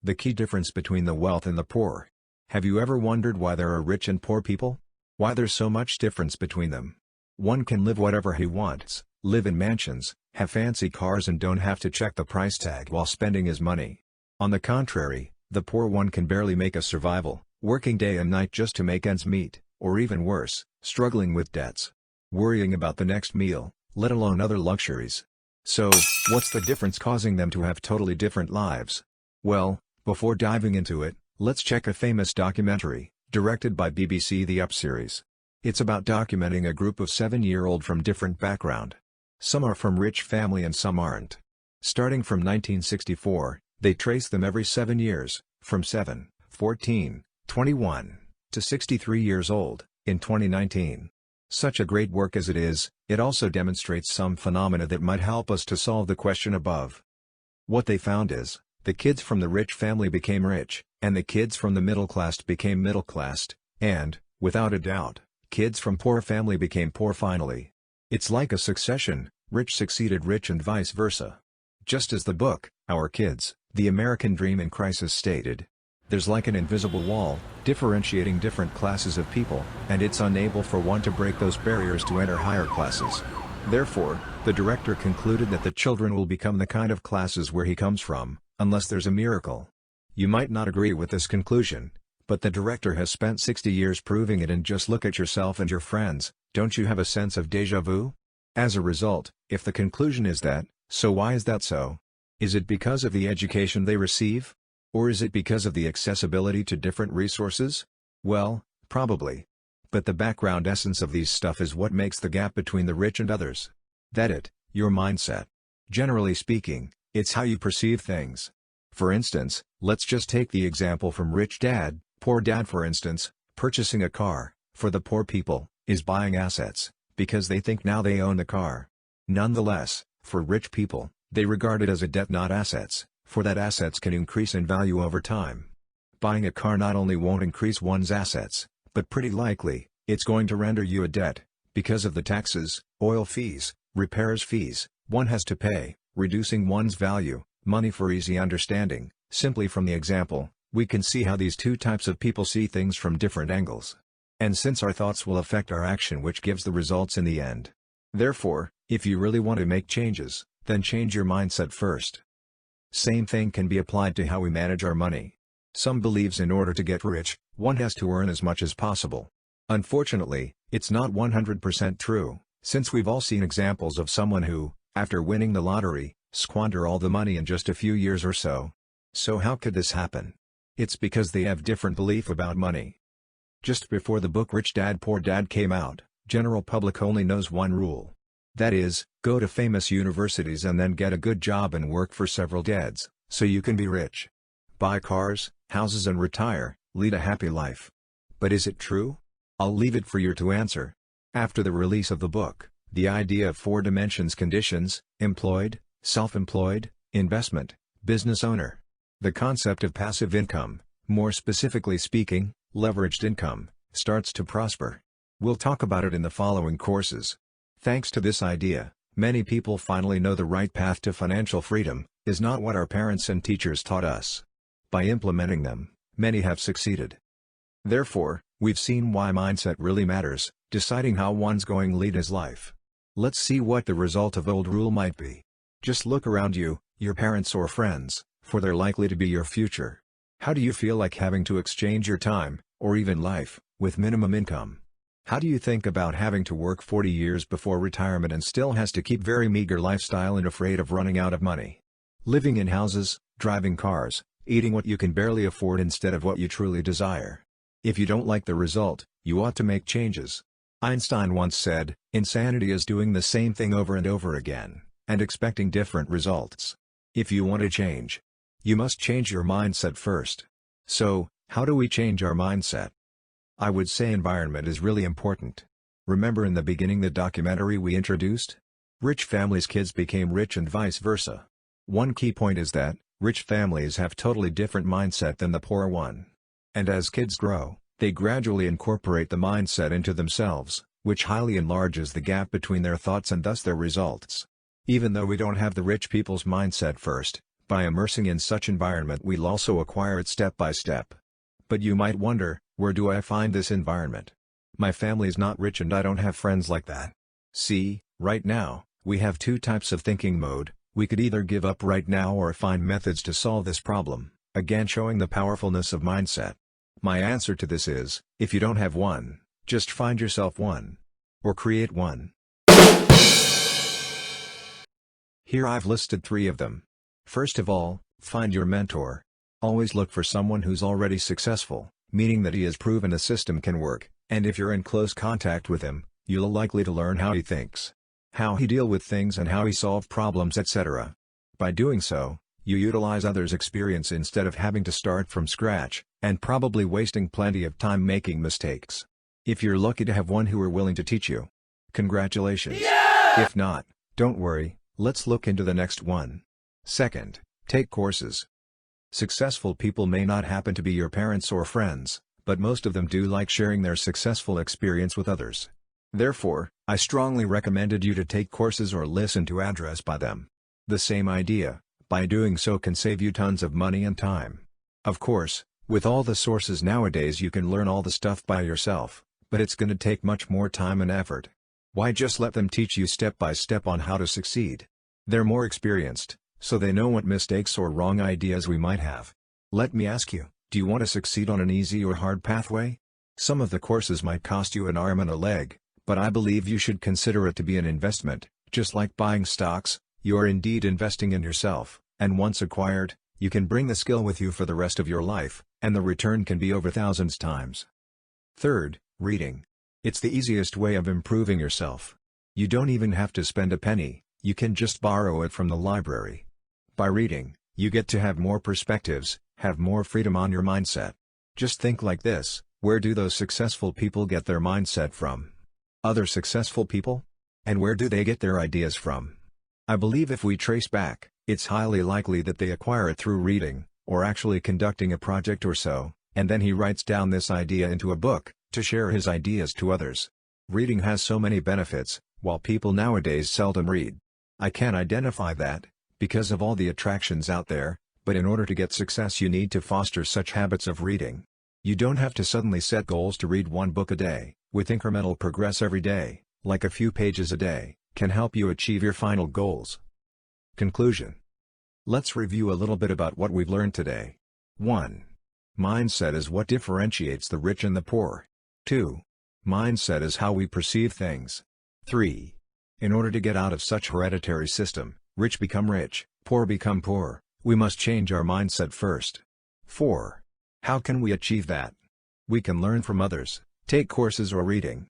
The key difference between the wealth and the poor. Have you ever wondered why there are rich and poor people? Why there's so much difference between them? One can live whatever he wants, live in mansions, have fancy cars and don't have to check the price tag while spending his money. On the contrary, the poor one can barely make a survival, working day and night just to make ends meet, or even worse, struggling with debts. Worrying about the next meal, let alone other luxuries. So, what's the difference causing them to have totally different lives? Well, before diving into it, let's check a famous documentary, directed by BBC The Up series. It's about documenting a group of 7-year-old from different background. Some are from rich family and some aren't. Starting from 1964, they trace them every 7 years, from 7, 14, 21, to 63 years old, in 2019. Such a great work as it is, it also demonstrates some phenomena that might help us to solve the question above. What they found is, the kids from the rich family became rich, and the kids from the middle class became middle class, and, without a doubt, kids from poor family became poor finally. It's like a succession, rich succeeded rich and vice versa. Just as the book, Our Kids, The American Dream in Crisis stated. There's like an invisible wall, differentiating different classes of people, and it's unable for one to break those barriers to enter higher classes. Therefore, the director concluded that the children will become the kind of classes where he comes from, unless there's a miracle. You might not agree with this conclusion, but the director has spent 60 years proving it, and just look at yourself and your friends, don't you have a sense of déjà vu? As a result, if the conclusion is that, so why is that so? Is it because of the education they receive? Or is it because of the accessibility to different resources? Well, probably. But the background essence of these stuff is what makes the gap between the rich and others. Your mindset. Generally speaking, it's how you perceive things. For instance, let's just take the example from rich dad, poor dad. For instance, purchasing a car, for the poor people, is buying assets, because they think now they own the car. Nonetheless, for rich people, they regard it as a debt, not assets, for that assets can increase in value over time. Buying a car not only won't increase one's assets, but pretty likely, it's going to render you a debt, because of the taxes, oil fees, repairs fees, one has to pay, reducing one's value. Money for easy understanding. Simply from the example, we can see how these two types of people see things from different angles. And since our thoughts will affect our action, which gives the results in the end. Therefore, if you really want to make changes, then change your mindset first. Same thing can be applied to how we manage our money. Some believes in order to get rich, one has to earn as much as possible. Unfortunately, it's not 100% true, since we've all seen examples of someone who, after winning the lottery, squander all the money in just a few years or so. So how could this happen? It's because they have different belief about money. Just before the book Rich Dad Poor Dad came out, general public only knows one rule. That is, go to famous universities and then get a good job and work for several decades, so you can be rich. Buy cars, houses and retire, lead a happy life. But is it true? I'll leave it for you to answer. After the release of the book, the idea of 4 dimensions: conditions, employed, self-employed, investment, business owner. The concept of passive income, more specifically speaking, leveraged income, starts to prosper. We'll talk about it in the following courses. Thanks to this idea, many people finally know the right path to financial freedom is not what our parents and teachers taught us. By implementing them, many have succeeded. Therefore, we've seen why mindset really matters, deciding how one's going to lead his life. Let's see what the result of old rule might be. Just look around you, your parents or friends, for they're likely to be your future. How do you feel like having to exchange your time, or even life, with minimum income? How do you think about having to work 40 years before retirement and still has to keep very meager lifestyle and afraid of running out of money? Living in houses, driving cars, eating what you can barely afford instead of what you truly desire. If you don't like the result, you ought to make changes. Einstein once said, insanity is doing the same thing over and over again, and expecting different results. If you want to change, you must change your mindset first. So, how do we change our mindset? I would say environment is really important. Remember in the beginning the documentary we introduced? Rich families' kids became rich and vice versa. One key point is that, rich families have totally different mindset than the poor one. And as kids grow, they gradually incorporate the mindset into themselves, which highly enlarges the gap between their thoughts and thus their results. Even though we don't have the rich people's mindset first, By immersing in such environment we'll also acquire it step by step. But you might wonder, where do I find this environment? My family's not rich and I don't have friends like that. See, right now, we have two types of thinking mode. We could either give up right now or find methods to solve this problem, again showing the powerfulness of mindset. My answer to this is, if you don't have one, just find yourself one. Or create one. Here I've listed 3 of them. First of all, find your mentor. Always look for someone who's already successful, meaning that he has proven a system can work, and if you're in close contact with him, you'll likely to learn how he thinks, how he deal with things and how he solve problems, etc. By doing so, you utilize others' experience instead of having to start from scratch, and probably wasting plenty of time making mistakes. If you're lucky to have one who are willing to teach you, congratulations. Yeah! If not, don't worry, let's look into the next one. Second, take courses. Successful people may not happen to be your parents or friends, but most of them do like sharing their successful experience with others. Therefore, I strongly recommended you to take courses or listen to address by them. The same idea, by doing so can save you tons of money and time. Of course, with all the sources nowadays you can learn all the stuff by yourself, but it's gonna take much more time and effort. Why just let them teach you step by step on how to succeed? They're more experienced, so they know what mistakes or wrong ideas we might have. Let me ask you, do you want to succeed on an easy or hard pathway? Some of the courses might cost you an arm and a leg, but I believe you should consider it to be an investment. Just like buying stocks, you are indeed investing in yourself, and once acquired, you can bring the skill with you for the rest of your life, and the return can be over thousands times. Third, reading. It's the easiest way of improving yourself. You don't even have to spend a penny, you can just borrow it from the library. By reading, you get to have more perspectives, have more freedom on your mindset. Just think like this, where do those successful people get their mindset from? Other successful people? And where do they get their ideas from? I believe if we trace back, it's highly likely that they acquire it through reading, or actually conducting a project or so, and then he writes down this idea into a book, to share his ideas to others. Reading has so many benefits, while people nowadays seldom read. I can identify that, because of all the attractions out there, but in order to get success you need to foster such habits of reading. You don't have to suddenly set goals to read 1 book a day, with incremental progress every day, like a few pages a day, can help you achieve your final goals. Conclusion. Let's review a little bit about what we've learned today. 1. Mindset is what differentiates the rich and the poor. 2. Mindset is how we perceive things. 3. In order to get out of such hereditary system, rich become rich, poor become poor, we must change our mindset first. 4. How can we achieve that? We can learn from others, take courses or reading,